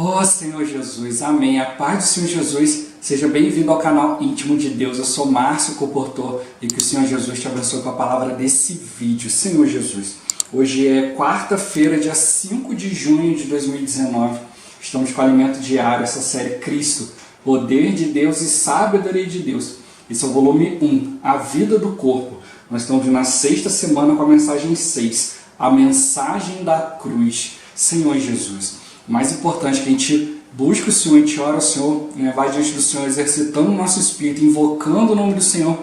Ó Senhor Jesus, amém. A paz do Senhor Jesus, seja bem-vindo ao canal Íntimo de Deus. Eu sou Márcio Comportor e que o Senhor Jesus te abençoe com a palavra desse vídeo. Senhor Jesus, hoje é quarta-feira, dia 5 de junho de 2019. Estamos com o Alimento Diário, essa série Cristo, Poder de Deus e Sabedoria de Deus. Esse é o volume 1, A Vida do Corpo. Nós estamos na sexta semana com a mensagem 6, a mensagem da cruz. Senhor Jesus, o mais importante é que a gente busque o Senhor, a gente ora ao Senhor, vai diante do Senhor, exercitando o nosso espírito, invocando o nome do Senhor,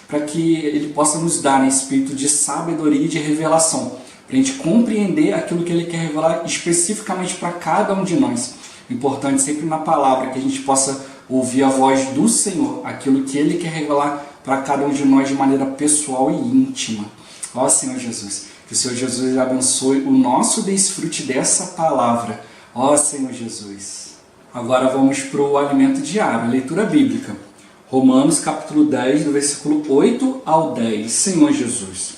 para que Ele possa nos dar espírito de sabedoria e de revelação, para a gente compreender aquilo que Ele quer revelar especificamente para cada um de nós. Importante sempre na palavra, que a gente possa ouvir a voz do Senhor, aquilo que Ele quer revelar para cada um de nós de maneira pessoal e íntima. Ó Senhor Jesus, que o Senhor Jesus abençoe o nosso desfrute dessa palavra. Ó Senhor Jesus. Agora vamos para o alimento diário, a leitura bíblica. Romanos capítulo 10, do versículo 8 ao 10. Senhor Jesus.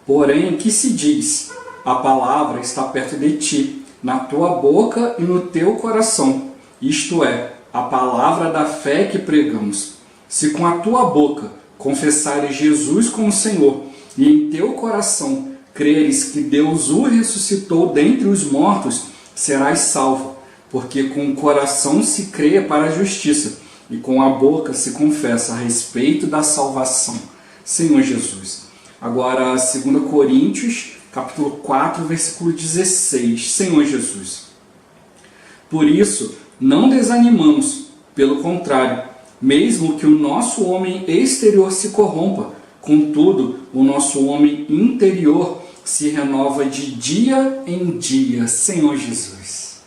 Porém, o que se diz? A palavra está perto de ti, na tua boca e no teu coração. Isto é, a palavra da fé que pregamos. Se com a tua boca confessares Jesus como Senhor e em teu coração creres que Deus o ressuscitou dentre os mortos, serás salvo, porque com o coração se crê para a justiça e com a boca se confessa a respeito da salvação. Senhor Jesus. Agora, 2 Coríntios, capítulo 4, versículo 16. Senhor Jesus. Por isso, não desanimamos, pelo contrário, mesmo que o nosso homem exterior se corrompa, contudo, o nosso homem interior se renova de dia em dia. Senhor Jesus.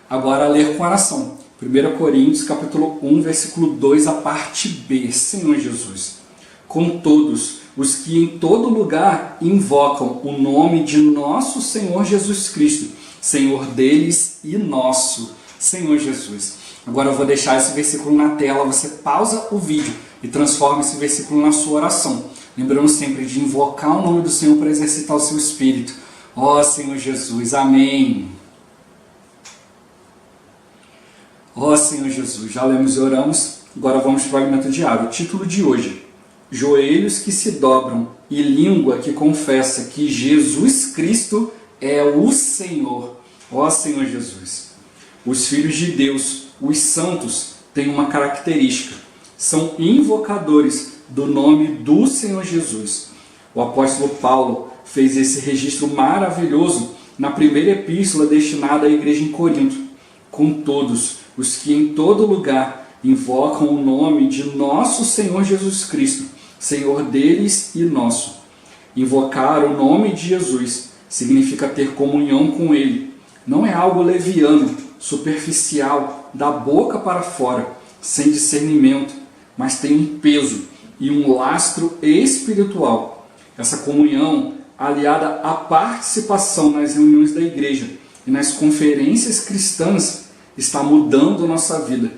Agora ler com oração. 1 Coríntios, capítulo 1, versículo 2, a parte B. Senhor Jesus. Com todos os que em todo lugar invocam o nome de nosso Senhor Jesus Cristo, Senhor deles e nosso. Senhor Jesus. Agora eu vou deixar esse versículo na tela, você pausa o vídeo e transforma esse versículo na sua oração. Lembrando sempre de invocar o nome do Senhor para exercitar o seu espírito. Ó Senhor Jesus, amém. Ó Senhor Jesus, já lemos e oramos, agora vamos para o alimento diário. O título de hoje: Joelhos que se dobram e língua que confessa que Jesus Cristo é o Senhor. Ó Senhor Jesus. Os filhos de Deus, os santos, têm uma característica: são invocadores do nome do Senhor Jesus. O apóstolo Paulo fez esse registro maravilhoso na primeira epístola destinada à igreja em Corinto. Com todos os que em todo lugar invocam o nome de nosso Senhor Jesus Cristo, Senhor deles e nosso. Invocar o nome de Jesus significa ter comunhão com Ele. Não é algo leviano, superficial, da boca para fora, sem discernimento, mas tem um peso e um lastro espiritual. Essa comunhão, aliada à participação nas reuniões da igreja e nas conferências cristãs, está mudando nossa vida.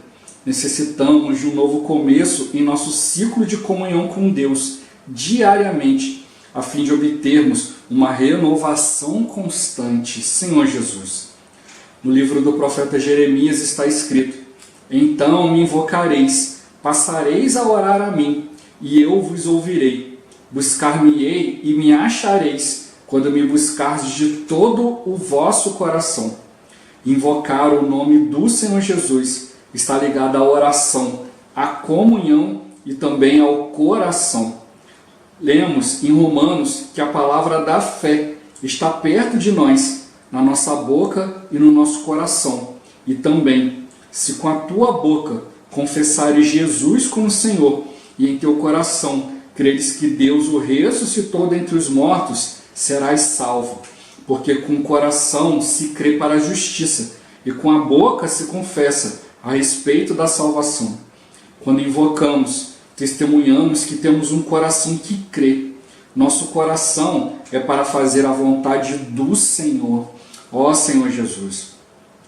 Necessitamos de um novo começo em nosso ciclo de comunhão com Deus, diariamente, a fim de obtermos uma renovação constante. Senhor Jesus. No livro do profeta Jeremias está escrito: Então me invocareis, passareis a orar a mim, e eu vos ouvirei. Buscar-me-ei e me achareis, quando me buscardes de todo o vosso coração. Invocar o nome do Senhor Jesus está ligado à oração, à comunhão e também ao coração. Lemos em Romanos que a palavra da fé está perto de nós, na nossa boca e no nosso coração. E também, se com a tua boca confessares Jesus como Senhor e em teu coração creres que Deus o ressuscitou dentre os mortos, serás salvo. Porque com o coração se crê para a justiça e com a boca se confessa a respeito da salvação. Quando invocamos, testemunhamos que temos um coração que crê. Nosso coração é para fazer a vontade do Senhor. Ó Senhor Jesus.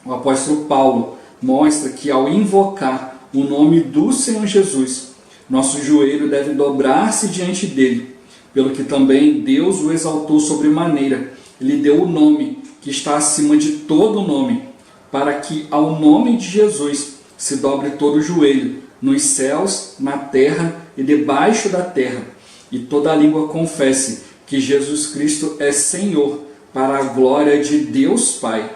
O apóstolo Paulo mostra que ao invocar o nome do Senhor Jesus, nosso joelho deve dobrar-se diante dele, pelo que também Deus o exaltou sobremaneira. Ele deu o nome que está acima de todo nome, para que ao nome de Jesus se dobre todo o joelho, nos céus, na terra e debaixo da terra, e toda língua confesse que Jesus Cristo é Senhor, para a glória de Deus Pai.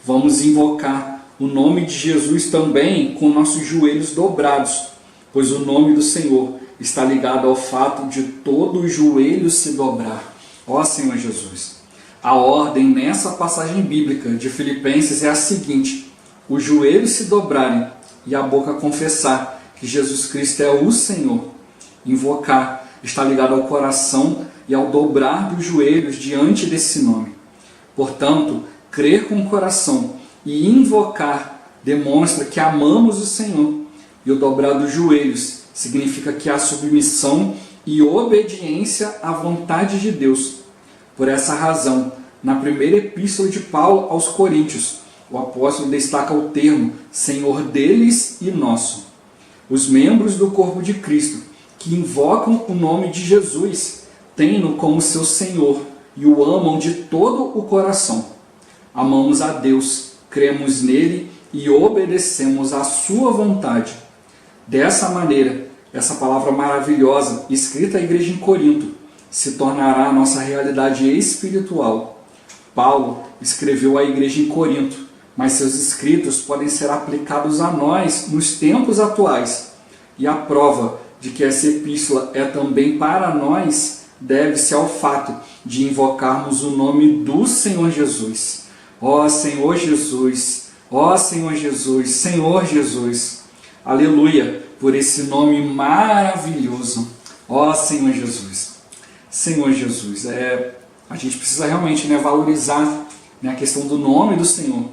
Vamos invocar o nome de Jesus também com nossos joelhos dobrados, pois o nome do Senhor está ligado ao fato de todo o joelho se dobrar. Ó Senhor Jesus! A ordem nessa passagem bíblica de Filipenses é a seguinte: os joelhos se dobrarem e a boca confessar que Jesus Cristo é o Senhor. Invocar está ligado ao coração e ao dobrar dos joelhos diante desse nome. Portanto, crer com o coração e invocar demonstra que amamos o Senhor, e o dobrar dos joelhos significa que há submissão e obediência à vontade de Deus. Por essa razão, na primeira epístola de Paulo aos Coríntios, o apóstolo destaca o termo Senhor deles e nosso. Os membros do corpo de Cristo que invocam o nome de Jesus têm-no como seu Senhor e o amam de todo o coração. Amamos a Deus, cremos nele e obedecemos à sua vontade. Dessa maneira, essa palavra maravilhosa, escrita à igreja em Corinto, se tornará a nossa realidade espiritual. Paulo escreveu à igreja em Corinto, mas seus escritos podem ser aplicados a nós nos tempos atuais. E a prova de que essa epístola é também para nós deve-se ao fato de invocarmos o nome do Senhor Jesus. Ó Senhor Jesus, ó Senhor Jesus, Senhor Jesus. Aleluia, por esse nome maravilhoso. Ó Senhor Jesus. Senhor Jesus, a gente precisa realmente valorizar a questão do nome do Senhor.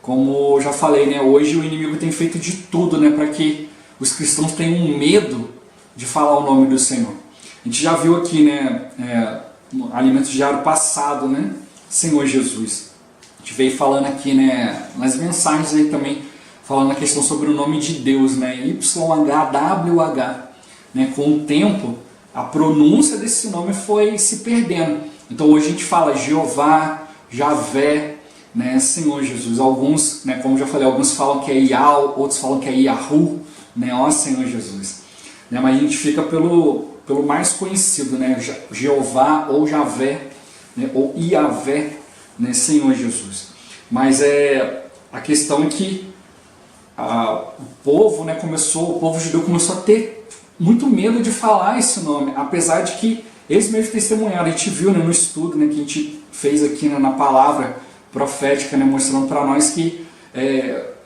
Como eu já falei, hoje o inimigo tem feito de tudo para que os cristãos tenham medo de falar o nome do Senhor. A gente já viu aqui no Alimento Diário passado, Senhor Jesus. A gente veio falando aqui nas mensagens aí também, falando a questão sobre o nome de Deus, YHWH. Com o tempo, a pronúncia desse nome foi se perdendo. Então hoje a gente fala Jeová, Javé, Senhor Jesus. Alguns, como já falei, alguns falam que é Yahweh, outros falam que é Yahu, ó Senhor Jesus. Mas a gente fica pelo mais conhecido, Jeová ou Javé, ou Iavé, Senhor Jesus. Mas a questão é que o povo judeu começou a ter muito medo de falar esse nome, apesar de que eles mesmos testemunharam. A gente viu no estudo que a gente fez aqui na palavra profética, mostrando para nós que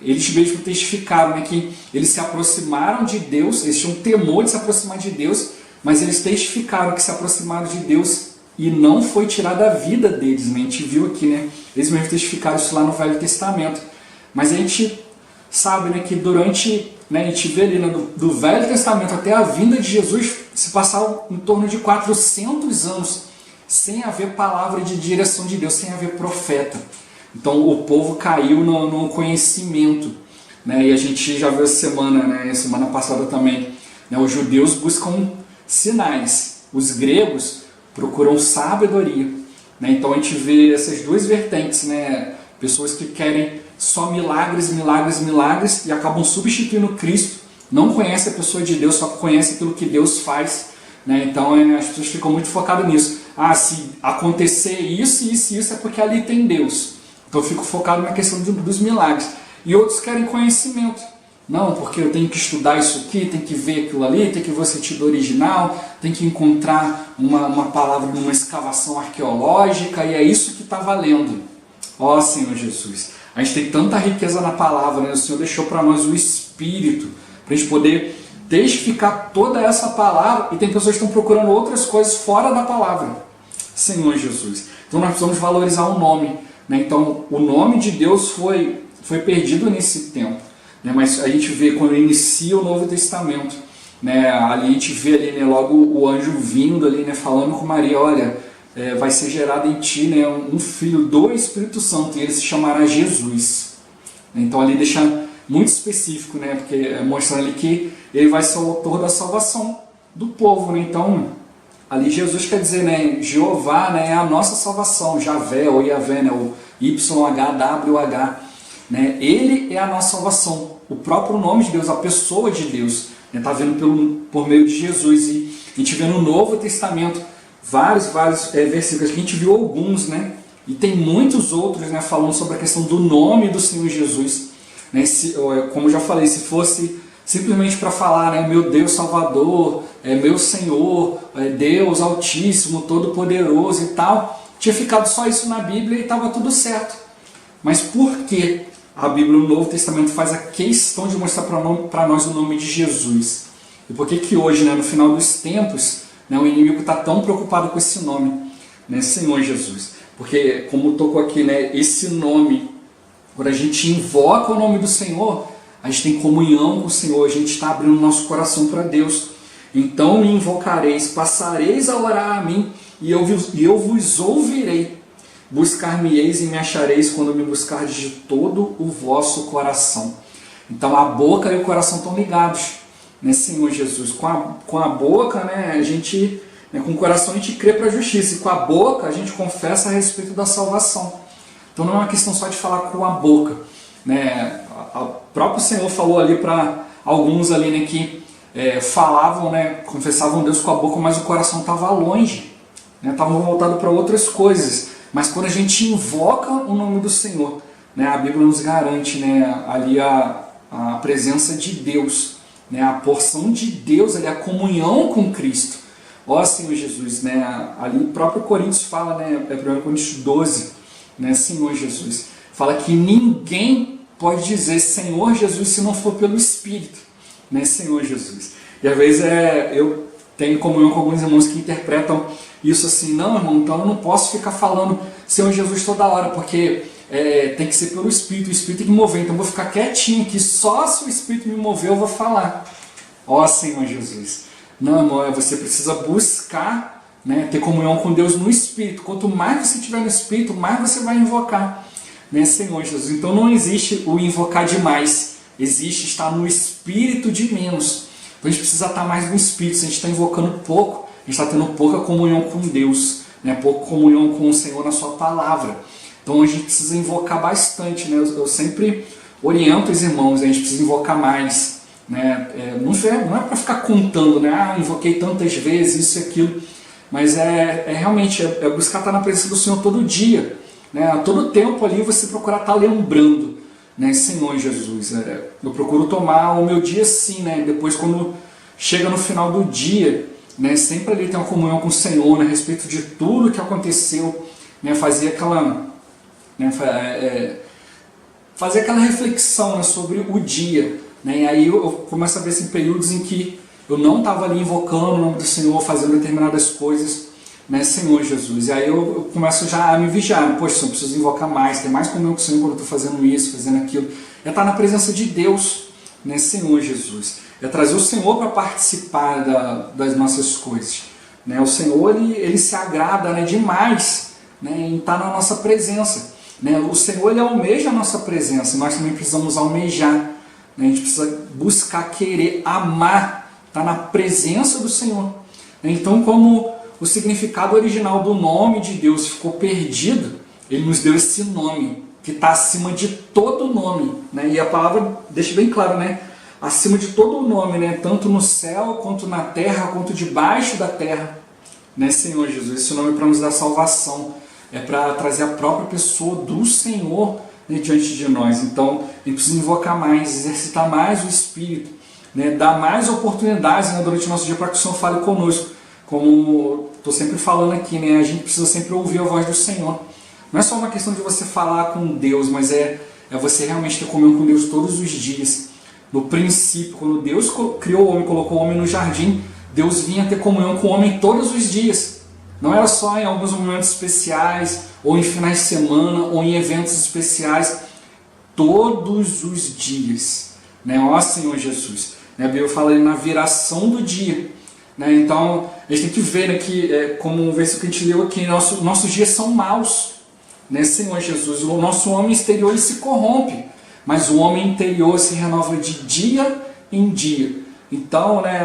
eles mesmos testificaram que eles se aproximaram de Deus, eles tinham temor de se aproximar de Deus, mas eles testificaram que se aproximaram de Deus e não foi tirada a vida deles. A gente viu aqui, eles mesmos testificaram isso lá no Velho Testamento. Mas a gente sabe que durante, a gente vê ali do Velho Testamento até a vinda de Jesus, se passaram em torno de 400 anos sem haver palavra de direção de Deus, sem haver profeta. Então o povo caiu no conhecimento, e a gente já viu essa semana, semana passada também, os judeus buscam sinais, os gregos procuram sabedoria. Então a gente vê essas duas vertentes, pessoas que querem só milagres, milagres, milagres e acabam substituindo Cristo, não conhecem a pessoa de Deus, só conhecem aquilo que Deus faz. Então as pessoas ficam muito focadas nisso. Se acontecer isso, isso e isso é porque ali tem Deus. Então eu fico focado na questão dos milagres. E outros querem conhecimento. Não, porque eu tenho que estudar isso aqui, tem que ver aquilo ali, tem que ver o sentido original, tem que encontrar uma palavra numa escavação arqueológica, e é isso que está valendo. Ó Senhor Jesus, a gente tem tanta riqueza na palavra, o Senhor deixou para nós o Espírito, para a gente poder testificar toda essa palavra, e tem pessoas que estão procurando outras coisas fora da palavra. Senhor Jesus. Então nós precisamos valorizar o nome. Então o nome de Deus foi perdido nesse tempo. Mas a gente vê quando inicia o Novo Testamento, ali a gente vê ali, logo o anjo vindo ali, falando com Maria, olha, vai ser gerado em ti um filho do Espírito Santo, e ele se chamará Jesus. Então ali deixa muito específico, porque mostrando ali que ele vai ser o autor da salvação do povo. Então ali Jesus quer dizer, Jeová, é a nossa salvação, Javé ou Iavé, o YHWH. né? Ele é a nossa salvação, o próprio nome de Deus, a pessoa de Deus, está vindo por meio de Jesus. E a gente vê no Novo Testamento vários versículos, que a gente viu alguns, né? E tem muitos outros, né, falando sobre a questão do nome do Senhor Jesus, né? Como eu já falei, se fosse simplesmente para falar, né, meu Deus Salvador, meu Senhor, Deus Altíssimo, Todo-Poderoso e tal, tinha ficado só isso na Bíblia e estava tudo certo. Mas por que a Bíblia no Novo Testamento faz a questão de mostrar para nós o nome de Jesus? E por que hoje, né, no final dos tempos, né, o inimigo está tão preocupado com esse nome, né, Senhor Jesus? Porque, como tocou aqui, né, esse nome, quando a gente invoca o nome do Senhor, a gente tem comunhão com o Senhor, a gente está abrindo o nosso coração para Deus. Então me invocareis, passareis a orar a mim, e eu vos ouvirei. Buscar-me-eis e me achareis quando me buscardes de todo o vosso coração. Então a boca e o coração estão ligados, né, Senhor Jesus? Com a boca, né, a gente, né, com o coração a gente crê para a justiça, e com a boca a gente confessa a respeito da salvação. Então não é uma questão só de falar com a boca, né? O próprio Senhor falou ali para alguns ali, né, que falavam, né, confessavam Deus com a boca, mas o coração estava longe, né, estavam voltados para outras coisas. Mas quando a gente invoca o nome do Senhor, né, a Bíblia nos garante, né, ali a presença de Deus, né, a porção de Deus, ali, a comunhão com Cristo. Ó Senhor Jesus, né, ali o próprio Coríntios fala, né, 1 Coríntios 12, né, Senhor Jesus, fala que ninguém pode dizer Senhor Jesus se não for pelo Espírito, né, Senhor Jesus. E às vezes eu tenho comunhão com alguns irmãos que interpretam isso assim, não, irmão, então eu não posso ficar falando Senhor Jesus toda hora, porque tem que ser pelo Espírito, o Espírito tem que mover, então eu vou ficar quietinho aqui, só se o Espírito me mover eu vou falar. Ó Senhor Jesus. Não, irmão, você precisa buscar, né, ter comunhão com Deus no Espírito. Quanto mais você tiver no Espírito, mais você vai invocar, né, Senhor Jesus. Então não existe o invocar demais, existe estar no Espírito de menos. Então a gente precisa estar mais no Espírito. Se a gente está invocando pouco, a gente está tendo pouca comunhão com Deus, né, pouca comunhão com o Senhor na sua palavra. Então a gente precisa invocar bastante, né? Eu sempre oriento os irmãos, a gente precisa invocar mais, né? Não é para ficar contando, né? Invoquei tantas vezes, isso e aquilo, mas realmente buscar estar na presença do Senhor todo dia, né? A todo tempo ali você procurar estar lembrando, né? Senhor Jesus, eu procuro tomar o meu dia assim, né? Depois quando chega no final do dia, né? Sempre ali tem uma comunhão com o Senhor, né? A respeito de tudo que aconteceu, né? Fazer aquela reflexão, né, sobre o dia, né? E aí eu começo a ver assim, períodos em que eu não estava ali invocando o nome do Senhor, fazendo determinadas coisas, né, Senhor Jesus. E aí eu começo já a me vigiar, poxa, eu preciso invocar mais, ter mais comunhão com o Senhor quando eu estou fazendo isso, fazendo aquilo. É estar na presença de Deus, né, Senhor Jesus. É trazer o Senhor para participar das nossas coisas, né? O Senhor ele se agrada, né, demais, né, em estar na nossa presença. Né? O Senhor ele almeja a nossa presença, nós também precisamos almejar, né? A gente precisa buscar, querer, amar, estar na presença do Senhor. Então, como o significado original do nome de Deus ficou perdido, Ele nos deu esse nome, que está acima de todo nome, né? E a palavra deixa bem claro, né? Acima de todo nome, né? Tanto no céu, quanto na terra, quanto debaixo da terra, né, Senhor Jesus? Esse nome é para nos dar salvação, é para trazer a própria pessoa do Senhor, né, diante de nós. Então, a gente precisa invocar mais, exercitar mais o Espírito, né, dar mais oportunidades, né, durante o nosso dia para que o Senhor fale conosco. Como estou sempre falando aqui, né, a gente precisa sempre ouvir a voz do Senhor. Não é só uma questão de você falar com Deus, mas é você realmente ter comunhão com Deus todos os dias. No princípio, quando Deus criou o homem, colocou o homem no jardim, Deus vinha ter comunhão com o homem todos os dias. Não era só em alguns momentos especiais, ou em finais de semana, ou em eventos especiais. Todos os dias, né? Ó Senhor Jesus, né? A Bíblia fala ali na viração do dia, né? Então a gente tem que ver, né, que, como um versículo que a gente leu aqui, nossos dias são maus, né, Senhor Jesus? O nosso homem exterior ele se corrompe, mas o homem interior se renova de dia em dia. Então, né,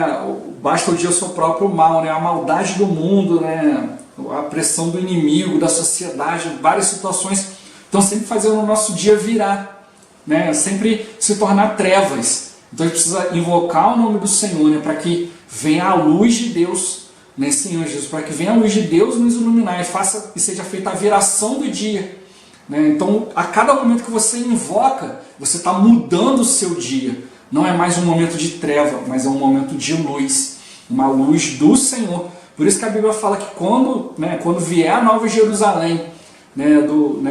basta o dia o seu próprio mal, né, a maldade do mundo, né, a pressão do inimigo, da sociedade, várias situações estão sempre fazendo o nosso dia virar. né, sempre se tornar trevas. Então a gente precisa invocar o nome do Senhor, né, para que venha a luz de Deus, né, Senhor Jesus, para que venha a luz de Deus nos iluminar e seja feita a viração do dia. Né? Então, a cada momento que você invoca, você está mudando o seu dia. Não é mais um momento de treva, mas é um momento de luz, uma luz do Senhor. Por isso que a Bíblia fala que quando vier a Nova Jerusalém,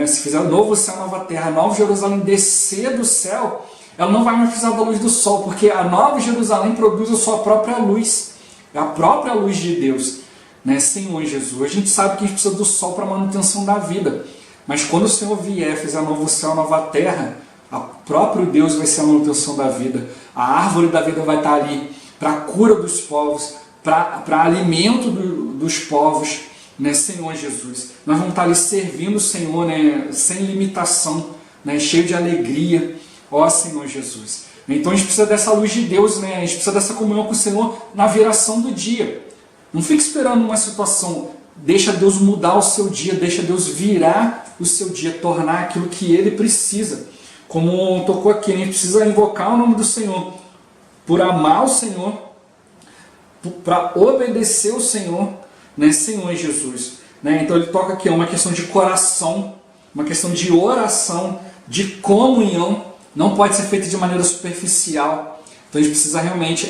se fizer o novo céu, nova terra, a Nova Jerusalém descer do céu, ela não vai mais precisar da luz do sol, porque a Nova Jerusalém produz a sua própria luz, é a própria luz de Deus, né? Senhor Jesus. A gente sabe que a gente precisa do sol para a manutenção da vida, mas quando o Senhor vier, fizer novo céu, nova terra, o próprio Deus vai ser a manutenção da vida, a árvore da vida vai estar ali para a cura dos povos, para alimento dos povos, né, Senhor Jesus. Nós vamos estar ali servindo o Senhor, né, sem limitação, né, cheio de alegria, ó Senhor Jesus. Então a gente precisa dessa luz de Deus, né, a gente precisa dessa comunhão com o Senhor na viração do dia. Não fique esperando uma situação, deixa Deus mudar o seu dia, deixa Deus virar o seu dia, tornar aquilo que Ele precisa. Como tocou aqui, a gente precisa invocar o nome do Senhor, por amar o Senhor, para obedecer o Senhor, né, Senhor Jesus. Né? Então ele toca aqui, é uma questão de coração, uma questão de oração, de comunhão, não pode ser feita de maneira superficial. Então a gente precisa realmente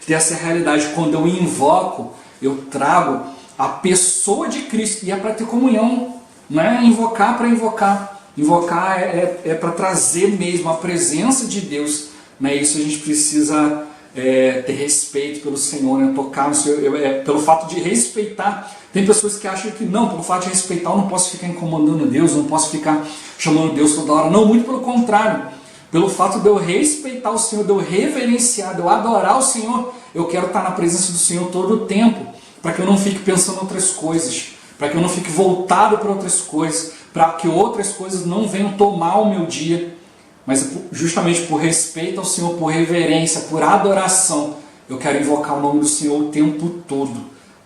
ter essa realidade. Quando eu invoco, eu trago a pessoa de Cristo, e é para ter comunhão, não é invocar para invocar. Invocar é para trazer mesmo a presença de Deus, né? Isso a gente precisa ter respeito pelo Senhor, né? Tocar no Senhor, pelo fato de respeitar. Tem pessoas que acham que não, pelo fato de respeitar eu não posso ficar incomodando Deus, não posso ficar chamando Deus toda hora. Não, muito pelo contrário. Pelo fato de eu respeitar o Senhor, de eu reverenciar, de eu adorar o Senhor, eu quero estar na presença do Senhor todo o tempo, para que eu não fique pensando em outras coisas, para que eu não fique voltado para outras coisas, para que outras coisas não venham tomar o meu dia, mas justamente por respeito ao Senhor, por reverência, por adoração, eu quero invocar o nome do Senhor o tempo todo,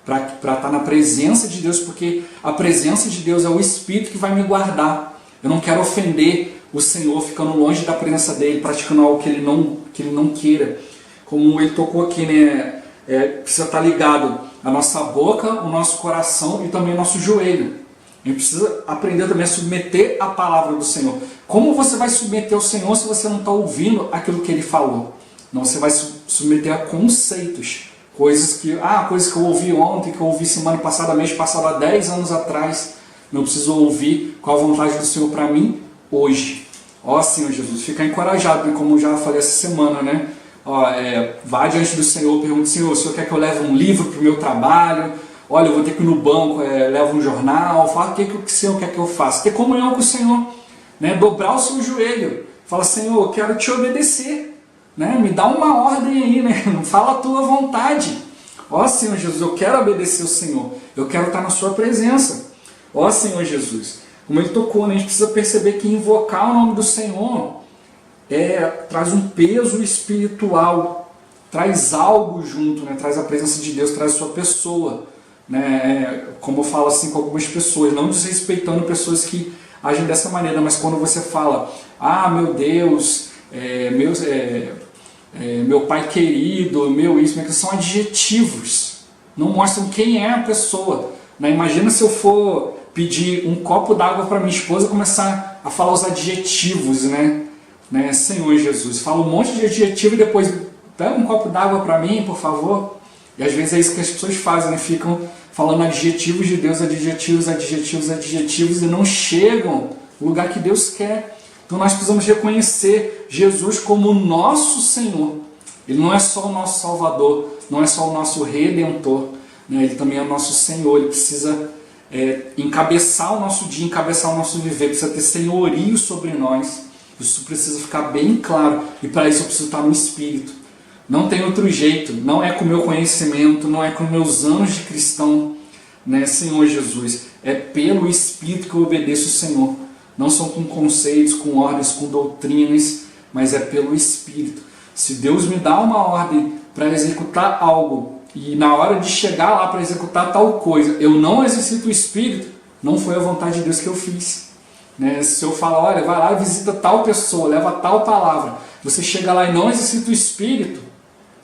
para estar na presença de Deus, porque a presença de Deus é o Espírito que vai me guardar. Eu não quero ofender o Senhor ficando longe da presença dEle, praticando algo que Ele não queira. Como Ele tocou aqui, né? Precisa estar ligado a nossa boca, o nosso coração e também o nosso joelho. A gente precisa aprender também a submeter a palavra do Senhor. Como você vai submeter ao Senhor se você não está ouvindo aquilo que Ele falou? Não, você vai submeter a conceitos. Coisas que eu ouvi ontem, que eu ouvi semana passada, mês passado, há 10 anos atrás. Não preciso ouvir qual a vontade do Senhor para mim hoje. Ó Senhor Jesus, fica encorajado, né? Como eu já falei essa semana, né? Vá diante do Senhor, pergunte: Senhor, o Senhor quer que eu leve um livro para o meu trabalho? Olha, eu vou ter que ir no banco, levo um jornal. Fala o que o Senhor quer que eu faça. Ter comunhão com o Senhor, né? Dobrar o seu joelho. Fala: Senhor, eu quero te obedecer. Né? Me dá uma ordem aí, né? Não fala a tua vontade. Ó Senhor Jesus, eu quero obedecer o Senhor. Eu quero estar na sua presença. Ó Senhor Jesus. Como Ele tocou, né? A gente precisa perceber que invocar o nome do Senhor traz um peso espiritual, traz algo junto, né? Traz a presença de Deus, traz a sua pessoa, né? Como eu falo assim com algumas pessoas, não desrespeitando pessoas que agem dessa maneira, mas quando você fala: meu Deus, meu pai querido, meu isso, que são adjetivos, não mostram quem é a pessoa, né? Imagina se eu for pedir um copo d'água para minha esposa e começar a falar os adjetivos, né? Senhor Jesus, fala um monte de adjetivo e depois: pega um copo d'água para mim, por favor. E às vezes é isso que as pessoas fazem, né? Ficam falando adjetivos de Deus, adjetivos, e não chegam no lugar que Deus quer. Então nós precisamos reconhecer Jesus como o nosso Senhor. Ele não é só o nosso Salvador, não é só o nosso Redentor, né? Ele também é o nosso Senhor. Ele precisa encabeçar o nosso dia, encabeçar o nosso viver, precisa ter senhorio sobre nós. Isso precisa ficar bem claro, e para isso eu preciso estar no Espírito. Não tem outro jeito, não é com o meu conhecimento, não é com meus anos de cristão, né, Senhor Jesus. É pelo Espírito que eu obedeço o Senhor. Não são com conceitos, com ordens, com doutrinas, mas é pelo Espírito. Se Deus me dá uma ordem para executar algo, e na hora de chegar lá para executar tal coisa, eu não exercito o Espírito, não foi a vontade de Deus que eu fiz. Né? Se eu falar, olha, vai lá e visita tal pessoa, leva tal palavra, você chega lá e não exercita o Espírito,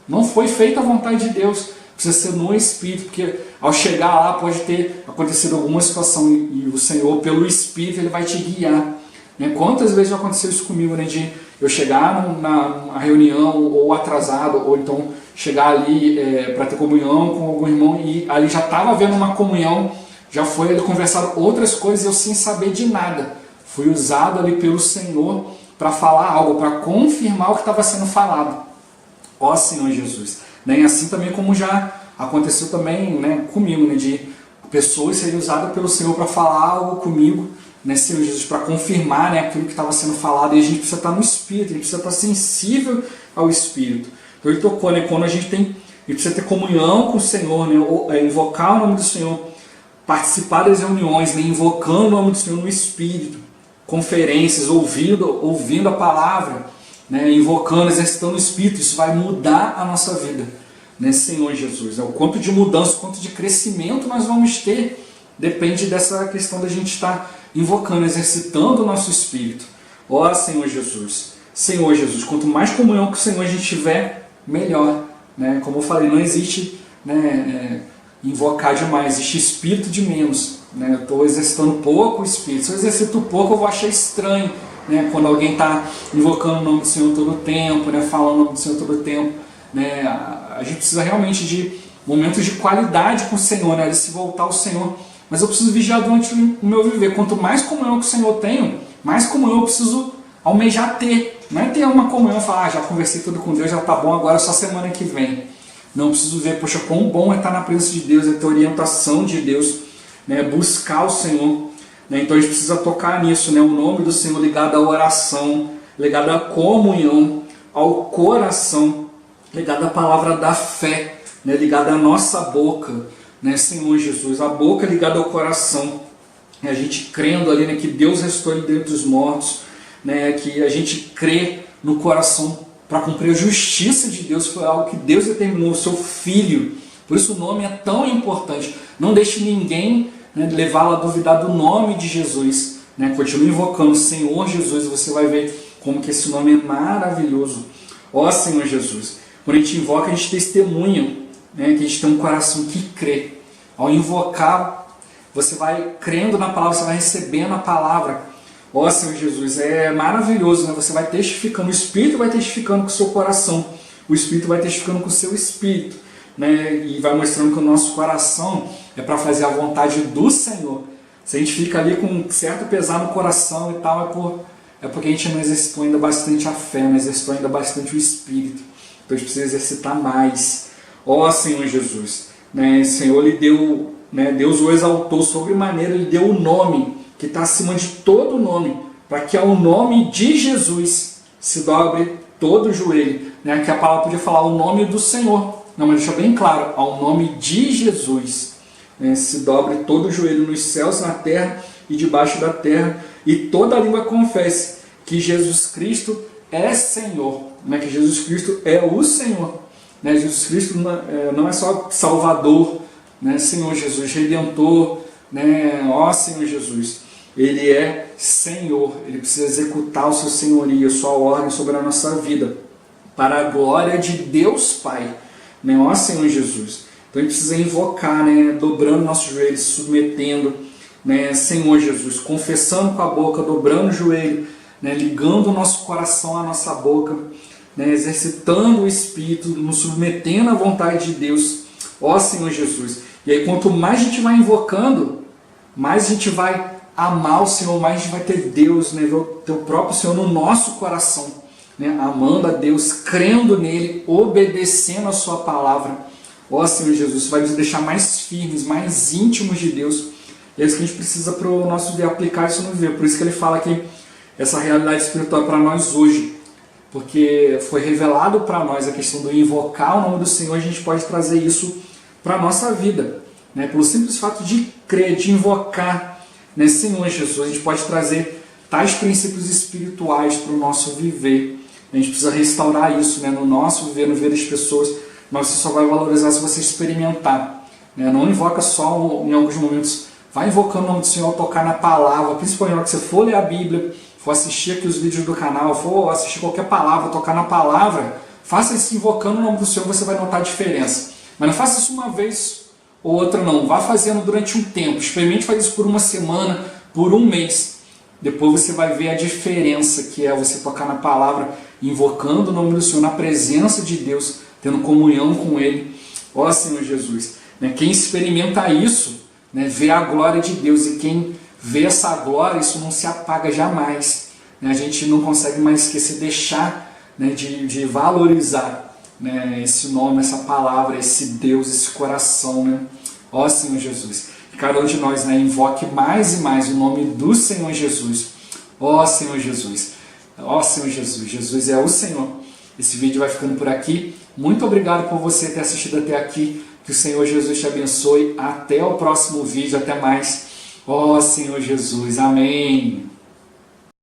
não foi feita a vontade de Deus, precisa ser no Espírito, porque ao chegar lá pode ter acontecido alguma situação e o Senhor, pelo Espírito, Ele vai te guiar. Né? Quantas vezes já aconteceu isso comigo, né? De eu chegar na reunião ou atrasado, ou então chegar ali para ter comunhão com algum irmão e ali já estava havendo uma comunhão, já foi ali conversado outras coisas e eu sem saber de nada. Fui usado ali pelo Senhor para falar algo, para confirmar o que estava sendo falado. Ó Senhor Jesus. Né? E assim também como já aconteceu também, né, comigo, né, de pessoas serem usadas pelo Senhor para falar algo comigo, né, Senhor Jesus, para confirmar, né, aquilo que estava sendo falado, e a gente precisa estar no Espírito, a gente precisa estar sensível ao Espírito. Então ele tocou, né, quando a gente precisa ter comunhão com o Senhor, né, invocar o nome do Senhor, participar das reuniões, né, invocando o nome do Senhor no Espírito, conferências, ouvindo a palavra, né, invocando, exercitando o Espírito, isso vai mudar a nossa vida, né, Senhor Jesus. O quanto de mudança, o quanto de crescimento nós vamos ter, depende dessa questão da gente estar invocando, exercitando o nosso Espírito. Ó Senhor Jesus. Senhor Jesus, quanto mais comunhão com o Senhor a gente tiver, melhor. Né? Como eu falei, não existe, né, invocar demais, existe Espírito de menos. Né? Eu estou exercitando pouco o Espírito. Se eu exercito pouco, eu vou achar estranho. Né? Quando alguém está invocando o nome do Senhor todo o tempo, né? Falando o nome do Senhor todo o tempo. Né? A gente precisa realmente de momentos de qualidade com o Senhor, né? De se voltar ao Senhor. Mas eu preciso vigiar durante o meu viver. Quanto mais comunhão com o Senhor eu tenho, mais comunhão eu preciso almejar ter. Não é ter uma comunhão e falar, já conversei tudo com Deus, já está bom, agora é só semana que vem. Não, eu preciso ver, poxa, quão bom é estar na presença de Deus, é ter orientação de Deus, né? Buscar o Senhor. Né? Então a gente precisa tocar nisso, né? O nome do Senhor ligado à oração, ligado à comunhão, ao coração, ligado à palavra da fé, né? Ligado à nossa boca. Né, Senhor Jesus, a boca ligada ao coração, né, a gente crendo ali, né, que Deus ressuscitou ele dentre os mortos, né, que a gente crê no coração para cumprir a justiça de Deus, foi algo que Deus determinou, o seu Filho, por isso o nome é tão importante. Não deixe ninguém, né, levá-lo a duvidar do nome de Jesus, né, continue invocando Senhor Jesus, e você vai ver como que esse nome é maravilhoso. Ó Senhor Jesus, quando a gente invoca, a gente testemunha, né, que a gente tem um coração que crê. Ao invocar, você vai crendo na palavra, você vai recebendo a palavra. Ó Senhor Jesus, é maravilhoso, né? Você vai testificando, o Espírito vai testificando com o seu coração, o Espírito vai testificando com o seu Espírito, né? E vai mostrando que o nosso coração é para fazer a vontade do Senhor. Se a gente fica ali com um certo pesar no coração e tal, é porque a gente não exercitou ainda bastante a fé, não exercitou ainda bastante o Espírito. Então a gente precisa exercitar mais. Ó Senhor Jesus, né, Senhor lhe deu, né, Deus o exaltou sobremaneira, ele deu o nome que está acima de todo nome, para que ao nome de Jesus se dobre todo o joelho. Né, que a palavra podia falar o nome do Senhor, não, mas deixa bem claro, ao nome de Jesus, né, se dobre todo o joelho nos céus, na terra e debaixo da terra, e toda a língua confesse que Jesus Cristo é Senhor, né, que Jesus Cristo é o Senhor. Né, Jesus Cristo não é só Salvador, né, Senhor Jesus, Redentor, né, ó Senhor Jesus, Ele é Senhor, Ele precisa executar o seu senhorio, a sua ordem sobre a nossa vida, para a glória de Deus Pai, né, ó Senhor Jesus. Então a gente precisa invocar, né, dobrando nossos joelhos, se submetendo, né, Senhor Jesus, confessando com a boca, dobrando o joelho, né, ligando o nosso coração à nossa boca, né, exercitando o Espírito, nos submetendo à vontade de Deus, ó Senhor Jesus. E aí quanto mais a gente vai invocando, mais a gente vai amar o Senhor, mais a gente vai ter Deus, né, ver o teu próprio Senhor no nosso coração, né, amando a Deus, crendo nele, obedecendo a sua palavra. Ó Senhor Jesus, isso vai nos deixar mais firmes, mais íntimos de Deus. E é isso que a gente precisa para o nosso dia aplicar isso no viver. Por isso que ele fala que essa realidade espiritual é para nós hoje. Porque foi revelado para nós a questão do invocar o nome do Senhor, a gente pode trazer isso para a nossa vida. Né? Pelo simples fato de crer, de invocar, né, Senhor Jesus, a gente pode trazer tais princípios espirituais para o nosso viver. A gente precisa restaurar isso, né, no nosso viver, no viver das pessoas, mas você só vai valorizar se você experimentar. Né? Não invoca só em alguns momentos vai invocando o nome do Senhor, tocar na palavra, principalmente na hora que você for ler a Bíblia, for assistir aqui os vídeos do canal, for assistir qualquer palavra, tocar na palavra, faça isso invocando o nome do Senhor, você vai notar a diferença. Mas não faça isso uma vez ou outra não, vá fazendo durante um tempo, experimente fazer isso por uma semana, por um mês. Depois você vai ver a diferença que é você tocar na palavra, invocando o nome do Senhor, na presença de Deus, tendo comunhão com Ele. Ó Senhor Jesus, quem experimenta isso, vê a glória de Deus, e quem vê essa glória, isso não se apaga jamais. A gente não consegue mais esquecer, deixar de valorizar esse nome, essa palavra, esse Deus, esse coração. Ó Senhor Jesus, que cada um de nós invoque mais e mais o nome do Senhor Jesus. Ó Senhor Jesus, ó Senhor Jesus, Jesus é o Senhor. Esse vídeo vai ficando por aqui. Muito obrigado por você ter assistido até aqui. Que o Senhor Jesus te abençoe. Até o próximo vídeo. Até mais. Ó Senhor Jesus. Amém.